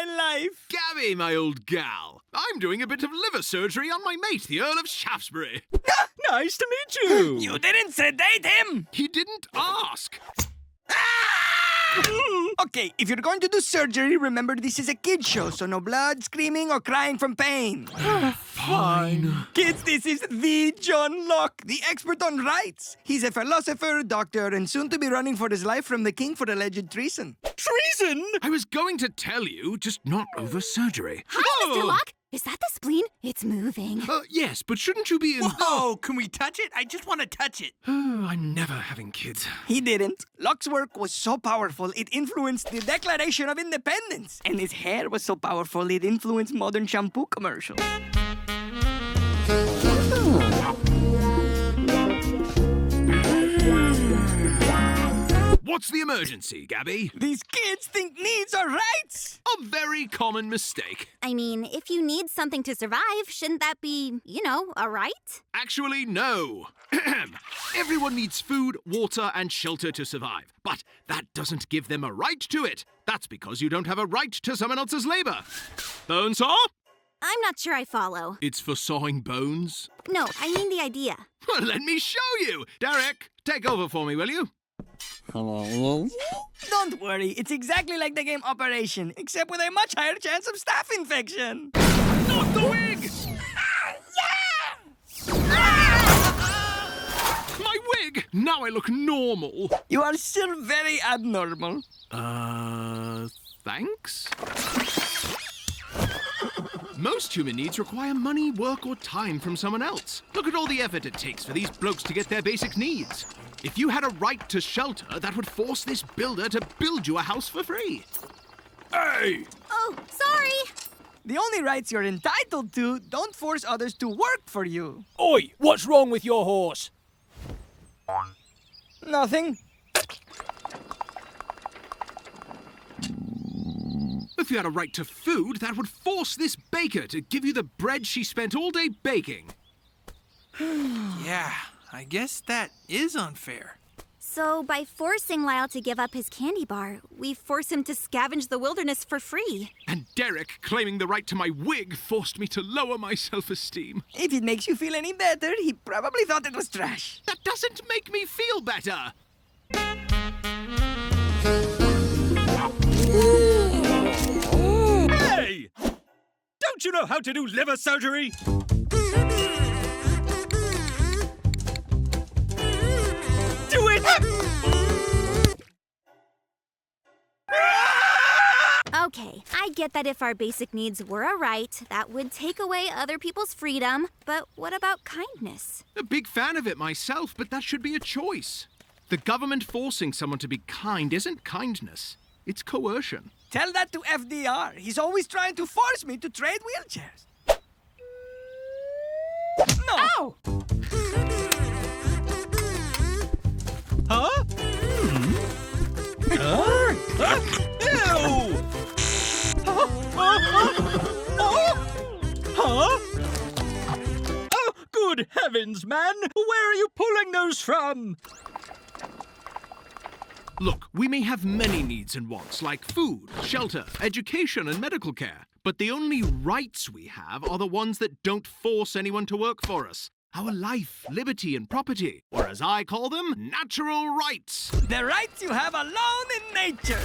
my life. Gabby, my old gal. I'm doing a bit of liver surgery on my mate, the Earl of Shaftesbury. Nice to meet you. You didn't sedate him! He didn't ask. Okay, if you're going to do surgery, remember this is a kid's show, so no blood, screaming, or crying from pain. Fine. Kids, this is the John Locke, the expert on rights. He's a philosopher, doctor, and soon to be running for his life from the king for alleged treason. Treason? I was going to tell you, just not over surgery. Hi, Mr. Locke. Is that the spleen? It's moving. Yes, but shouldn't you be in... Whoa, can we touch it? I just want to touch it. I'm never having kids. He didn't. Locke's work was so powerful, it influenced the Declaration of Independence. And his hair was so powerful, it influenced modern shampoo commercials. What's the emergency, Gabby? These kids think needs are rights. A very common mistake. I mean, if you need something to survive, shouldn't that be, a right? Actually, no. Everyone needs food, water, and shelter to survive. But that doesn't give them a right to it. That's because you don't have a right to someone else's labor. Bone saw? I'm not sure I follow. It's for sawing bones? No, I mean the idea. Well, let me show you. Derek, take over for me, will you? Don't worry, it's exactly like the game Operation, except with a much higher chance of staph infection. Not the wig! My wig! Now I look normal. You are still very abnormal. Thanks? Most human needs require money, work, or time from someone else. Look at all the effort it takes for these blokes to get their basic needs. If you had a right to shelter, that would force this builder to build you a house for free. Hey! Oh, sorry. The only rights you're entitled to don't force others to work for you. Oi, what's wrong with your horse? Nothing. If you had a right to food, that would force this baker to give you the bread she spent all day baking. Yeah, I guess that is unfair. So by forcing Lyle to give up his candy bar, we force him to scavenge the wilderness for free. And Derek, claiming the right to my wig, forced me to lower my self-esteem. If it makes you feel any better, he probably thought it was trash. That doesn't make me feel better. Hey! Don't you know how to do liver surgery? Do it! Okay, I get that if our basic needs were a right, that would take away other people's freedom. But what about kindness? A big fan of it myself, but that should be a choice. The government forcing someone to be kind isn't kindness. It's coercion. Tell that to FDR. He's always trying to force me to trade wheelchairs. No! Ow! Huh? Ew! Huh? Oh, good heavens, man! Where are you pulling those from? Look, we may have many needs and wants, like food, shelter, education, and medical care. But the only rights we have are the ones that don't force anyone to work for us. Our life, liberty, and property, or as I call them, natural rights. The rights you have alone in nature.